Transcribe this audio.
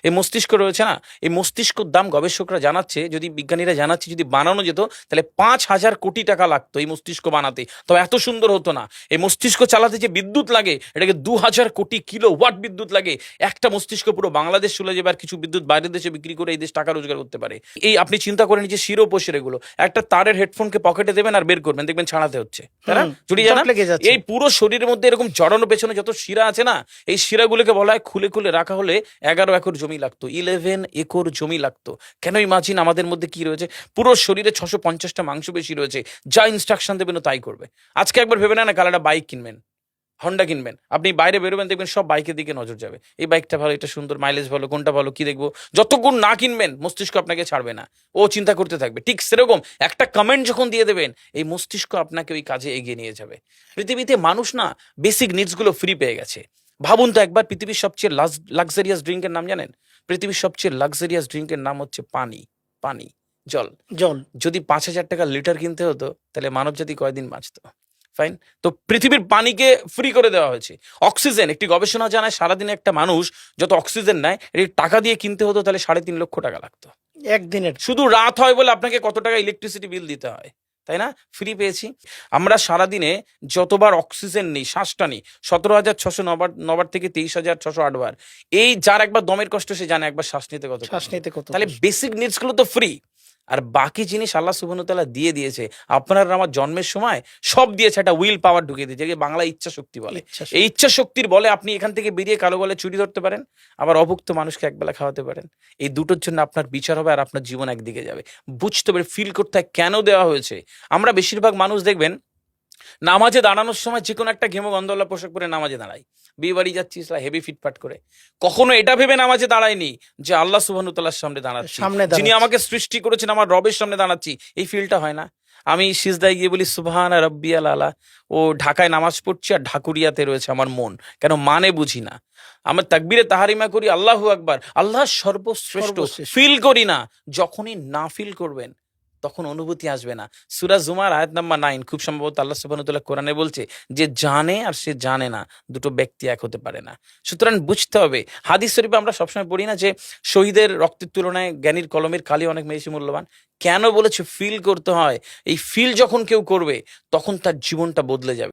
এই মস্তিষ্ক রয়েছে না, এই মস্তিষ্কর দাম গবেষকরা জানাচ্ছে, যদি বিজ্ঞানীরা জানাচ্ছে, যদি বানানো যেত তাহলে 5,000 কোটি টাকা লাগতো এই মস্তিষ্ক বানাতে, তবে এত সুন্দর হতো না। এই মস্তিষ্ক চালাতে যে বিদ্যুৎ লাগে, এটাকে 2,000 কোটি কিলোওয়াট বিদ্যুৎ লাগে। একটা মস্তিষ্ক পুরো বাংলাদেশ চলে যাবে, আর কিছু বিদ্যুৎ বাইরের দেশে বিক্রি করে এই দেশ টাকা রোজগার করতে পারে। এই আপনি চিন্তা করেন যে শিরোপোষের এগুলো, একটা তারের হেডফোনকে পকেটে দেবেন আর বের করবেন, দেখবেন ছাড়াতে হচ্ছে, তাই না? জড়িয়ে জট জানা লেগে যাচ্ছে। এই পুরো শরীরের মধ্যে এরকম জড়ানো পেছনে যত শিরা আছে না, এই শিরাগুলোকে বলা হয় খুলে খুলে রাখা হলে 11 একর জমি লাগতো, 11 একর জমি লাগতো। কেন ইমাজিন আমাদের মধ্যে কি রয়েছে, পুরো শরীরে 650টা মাংস বেশি রয়েছে, যা ইনস্ট্রাকশন দেবেন তাই করবে। আজকে একবার ভেবে না কাল একটা বাইক কিনবেন, হন্ডা কিনবেন, আপনি বাইরে বেরোবেন দেখবেন সব বাইকের দিকে নজর যাবে, এই বাইকটা ভালো, এটা সুন্দর, মাইলেজ ভালো, কোনটা ভালো, কি দেখবো। যতক্ষণ না কিনবেন মস্তিষ্ক আপনাকে ছাড়বে না, ও চিন্তা করতে থাকবে। ঠিক সেরকম একটা কমেন্ট যখন দিয়ে দেবেন, এই মস্তিষ্ক আপনাকে ওই কাজে এগিয়ে নিয়ে যাবে। পৃথিবীতে মানুষ না বেসিক নিডস গুলো ফ্রি পেয়ে গেছে। ভাবুন তো একবার, পৃথিবীর সবচেয়ে লাক্সারিয়াস ড্রিঙ্কের নাম জানেন? পৃথিবীর সবচেয়ে লাক্সারিয়াস ড্রিঙ্কের নাম হচ্ছে পানি। পানি, জল। জল। যদি 5,000 টাকা লিটার কিনতে হতো তাহলে মানব জাতি কয়দিন বাঁচতো? ফাইন, তো পৃথিবীর পানিকে ফ্রি করে দেওয়া হয়েছে। অক্সিজেন, একটি গবেষণা জানায় সারাদিনে একটা মানুষ যত অক্সিজেন নেয়, এটি টাকা দিয়ে কিনতে হতো তাহলে 3.5 লক্ষ টাকা লাগতো একদিনের। শুধু রাত হয় বলে আপনাকে কত টাকা ইলেকট্রিসিটি বিল দিতে হয়, তাই না? ফ্রি পেয়েছি। আমরা সারাদিনে যতবার অক্সিজেন নিই, শ্বাসটা নিই, 17,609 9বার থেকে 23,608 বার। এই যার একবার দমের কষ্ট সে জানে একবার শ্বাস নিতে কত শ্বাস নিতে কত। তাহলে বেসিক নিডস গুলো তো ফ্রি। আর বাকি জিনিস আল্লাহ সুবহানাহু ওয়া তাআলা দিয়ে দিয়েছে। আপনার আমার জন্মের সময় সব দিয়েছে, একটা উইল পাওয়ার ঢুকিয়ে দিয়েছে, যে বাংলা ইচ্ছা শক্তি বলে। এই ইচ্ছা শক্তির বলে আপনি এখান থেকে বেরিয়ে কালো বলে চুরি ধরতে পারেন, আবার অভুক্ত মানুষকে একবেলা খাওয়াতে পারেন। এই দুটোর জন্য আপনার বিচার হবে আর আপনার জীবন একদিকে যাবে। বুঝতে পারে, ফিল করতে হয় কেন দেওয়া হয়েছে। আমরা বেশিরভাগ মানুষ দেখবেন নামাজে দাঁড়ানোর সময় যে কোনো একটা ঘেমো গন্ধওয়ালা পোশাক পরে নামাজে দাঁড়াই, বিয়ে বাড়ি যাচ্ছি হেভি ফিটফাট করে। কখনো এটা ভেবে নামাজে দাঁড়ায়নি যে আল্লাহ সুবহানাহু ওয়া তাআলার সামনে দাঁড়াচ্ছি, যিনি আমাকে সৃষ্টি করেছেন, আমার রবের সামনে দাঁড়াচ্ছি। এই ফিলটা হয় না। আমি সিজদায় গিয়ে বলি সুবহানা রাব্বিয়াল আলা, ও ঢাকায় নামাজ পড়ছি আর ঢাকুরিয়াতে রয়েছে আমার মন, কেন মানে বুঝি না। আমার তাকবীরে তাহারিমা করি আল্লাহু আকবার, আল্লাহ সর্বশ্রেষ্ঠ, ফিল করি না। যখনই না ফিল করবেন তখন অনুভূতি আসবে না। সূরা জুমার আয়াত নাম্বার 9, খুব সম্ভবত আল্লাহ সুবহানাহু ওয়া তাআলা কোরআনে বলছে যে জানে আর সে জানে না, দুটো ব্যক্তি এক হতে পারে না। সুতরাং বুঝতে হবে। হাদিস শরীফে আমরা সবসময় পড়ি না যে শহীদের রক্তের তুলনায় জ্ঞানীর কলমের কালি অনেক বেশি মূল্যবান? কেন বলেছে? ফিল করতে হয়। এই ফিল যখন কেউ করবে তখন তার জীবনটা বদলে যাবে।